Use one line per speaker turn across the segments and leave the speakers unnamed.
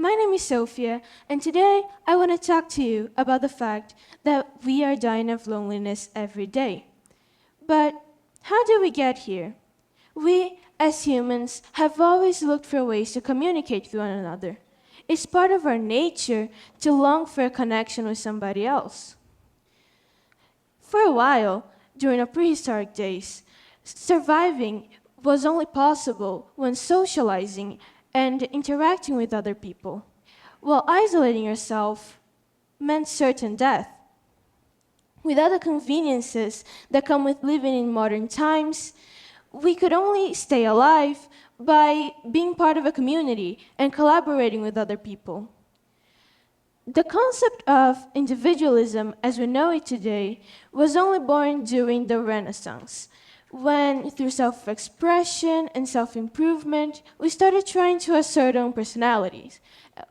My name is Sofia, and today I want to talk to you about the fact that we are dying of loneliness every day. But how did we get here? We, as humans, have always looked for ways to communicate with one another. It's part of our nature to long for a connection with somebody else. For a while, during our prehistoric days, surviving was only possible when socializing and interacting with other people, while isolating yourself meant certain death. Without the conveniences that come with living in modern times, we could only stay alive by being part of a community and collaborating with other people. The concept of individualism as we know it today was only born during the Renaissance, when through self-expression and self-improvement, we started trying to assert our own personalities,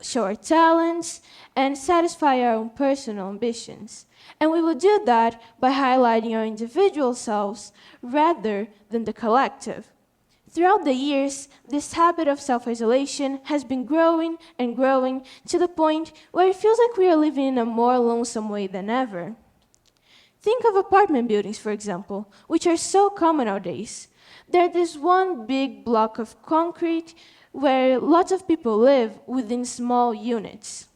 show our talents, and satisfy our own personal ambitions. And we would do that by highlighting our individual selves rather than the collective. Throughout the years, this habit of self-isolation has been growing and growing to the point where it feels like we are living in a more lonesome way than ever. Think of apartment buildings, for example, which are so common nowadays. They're this one big block of concrete where lots of people live within small units.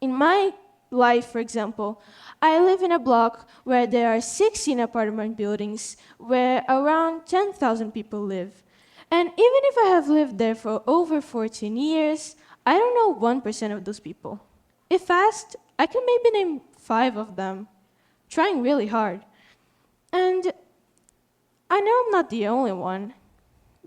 In my life, for example, I live in a block where there are 16 apartment buildings where around 10,000 people live. And even if I have lived there for over 14 years, I don't know 1% of those people. If asked, I can maybe name 5 of them. Trying really hard. And I know I'm not the only one,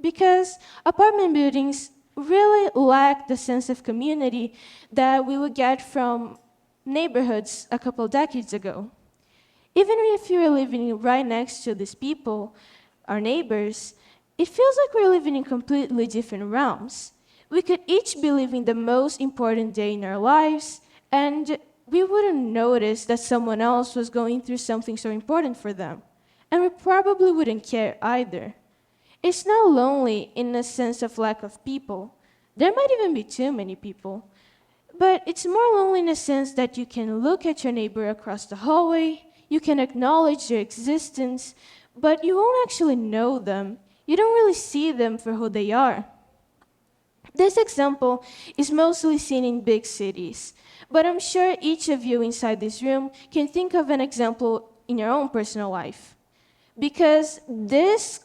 because apartment buildings really lack the sense of community that we would get from neighborhoods a couple decades ago. Even if you're living right next to these people, our neighbors, it feels like we're living in completely different realms. We could each be living the most important day in our lives, and we wouldn't notice that someone else was going through something so important for them. And we probably wouldn't care either. It's not lonely in the sense of lack of people. There might even be too many people. But it's more lonely in the sense that you can look at your neighbor across the hallway, you can acknowledge their existence, but you won't actually know them. You don't really see them for who they are. This example is mostly seen in big cities, but I'm sure each of you inside this room can think of an example in your own personal life. Because this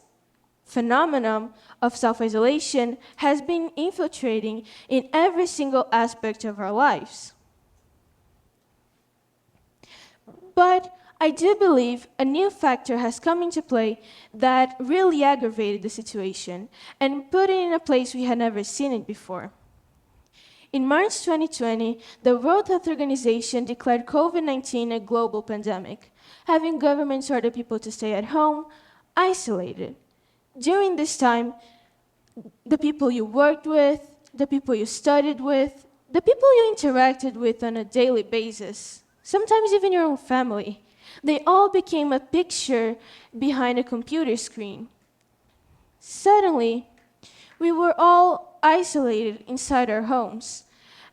phenomenon of self-isolation has been infiltrating in every single aspect of our lives. But I do believe a new factor has come into play that really aggravated the situation and put it in a place we had never seen it before. In March 2020, the World Health Organization declared COVID-19 a global pandemic, having governments order people to stay at home, isolated. During this time, the people you worked with, the people you studied with, the people you interacted with on a daily basis, sometimes even your own family, they all became a picture behind a computer screen. Suddenly, we were all isolated inside our homes.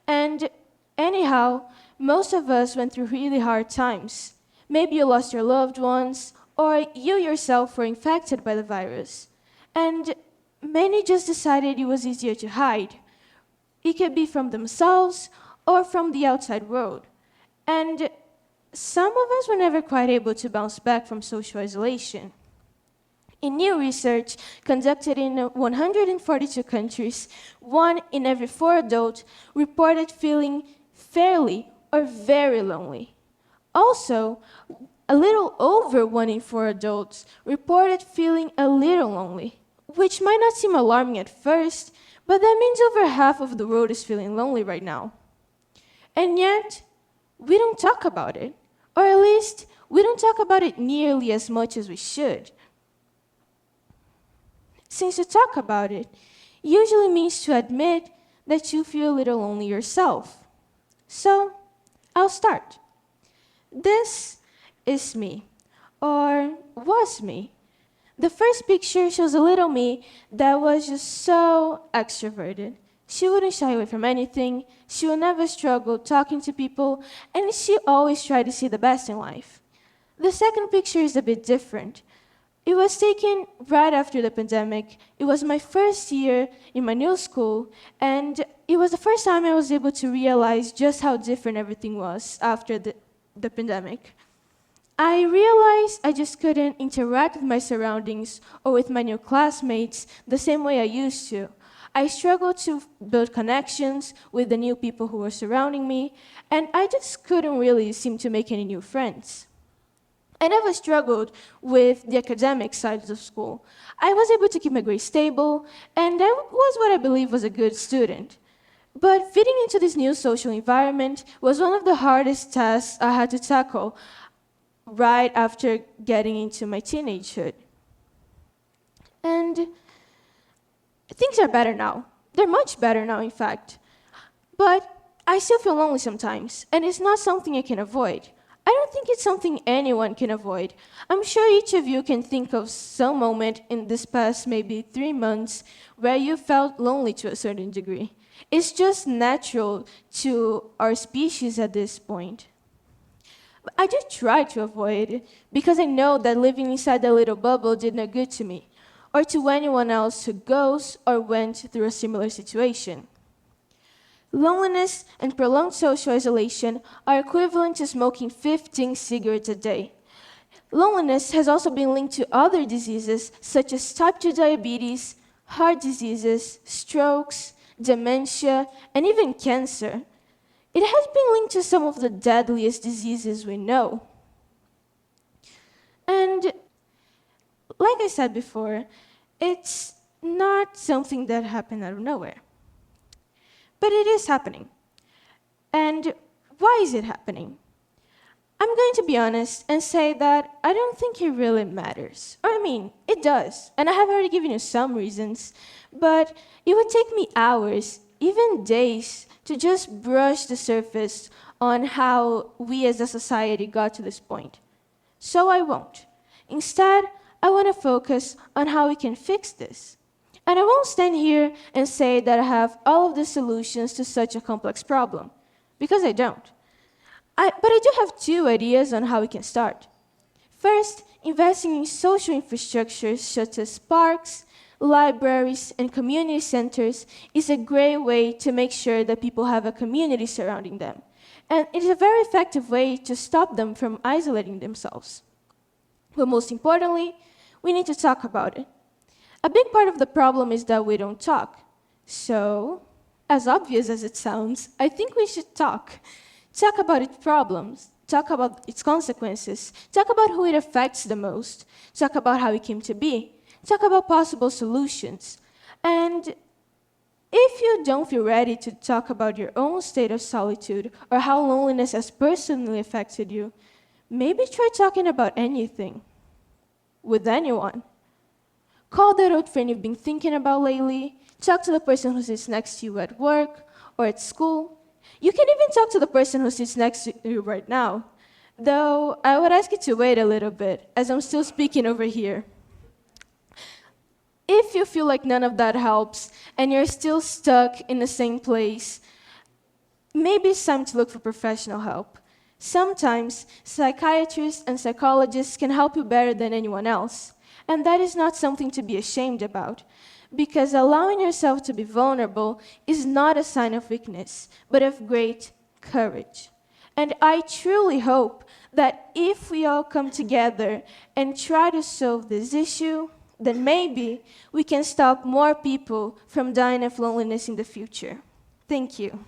And anyhow, most of us went through really hard times. Maybe you lost your loved ones, or you yourself were infected by the virus. And many just decided it was easier to hide. It could be from themselves or from the outside world. And some of us were never quite able to bounce back from social isolation. In new research conducted in 142 countries, 1 in every 4 adults reported feeling fairly or very lonely. Also, a little over 1 in 4 adults reported feeling a little lonely, which might not seem alarming at first, but that means over half of the world is feeling lonely right now. And yet, we don't talk about it, or at least we don't talk about it nearly as much as we should. Since to talk about it usually means to admit that you feel a little lonely yourself. So, I'll start. This is me, or was me. The first picture shows a little me that was just so extroverted, She wouldn't shy away from anything, she would never struggle talking to people, and she always tried to see the best in life. The second picture is a bit different. It was taken right after the pandemic. It was my first year in my new school, and it was the first time I was able to realize just how different everything was after the pandemic. I realized I just couldn't interact with my surroundings or with my new classmates the same way I used to. I struggled to build connections with the new people who were surrounding me, and I just couldn't really seem to make any new friends. I never struggled with the academic sides of school. I was able to keep my grades stable, and I was what I believe was a good student. But fitting into this new social environment was one of the hardest tasks I had to tackle right after getting into my teenagehood. And things are better now. They're much better now, in fact. But I still feel lonely sometimes, and it's not something I can avoid. I don't think it's something anyone can avoid. I'm sure each of you can think of some moment in this past maybe 3 months where you felt lonely to a certain degree. It's just natural to our species at this point. But I just try to avoid it because I know that living inside that little bubble did no good to me, or to anyone else who goes or went through a similar situation. Loneliness and prolonged social isolation are equivalent to smoking 15 cigarettes a day. Loneliness has also been linked to other diseases such as type 2 diabetes, heart diseases, strokes, dementia, and even cancer. It has been linked to some of the deadliest diseases we know. And like I said before, it's not something that happened out of nowhere. But it is happening. And why is it happening? I'm going to be honest and say that I don't think it really matters. Or I mean, it does. And I have already given you some reasons. But it would take me hours, even days, to just brush the surface on how we as a society got to this point. So I won't. Instead, I want to focus on how we can fix this. And I won't stand here and say that I have all of the solutions to such a complex problem, because I don't. But I do have 2 ideas on how we can start. First, investing in social infrastructures such as parks, libraries, and community centers is a great way to make sure that people have a community surrounding them. And it is a very effective way to stop them from isolating themselves. But most importantly, we need to talk about it. A big part of the problem is that we don't talk. So, as obvious as it sounds, I think we should talk. Talk about its problems, talk about its consequences, talk about who it affects the most, talk about how it came to be, talk about possible solutions. And if you don't feel ready to talk about your own state of solitude or how loneliness has personally affected you, maybe try talking about anything with anyone. Call that old friend you've been thinking about lately. Talk to the person who sits next to you at work or at school. You can even talk to the person who sits next to you right now. Though I would ask you to wait a little bit, as I'm still speaking over here. If you feel like none of that helps and you're still stuck in the same place, maybe it's time to look for professional help. Sometimes psychiatrists and psychologists can help you better than anyone else. And that is not something to be ashamed about, because allowing yourself to be vulnerable is not a sign of weakness, but of great courage. And I truly hope that if we all come together and try to solve this issue, then maybe we can stop more people from dying of loneliness in the future. Thank you.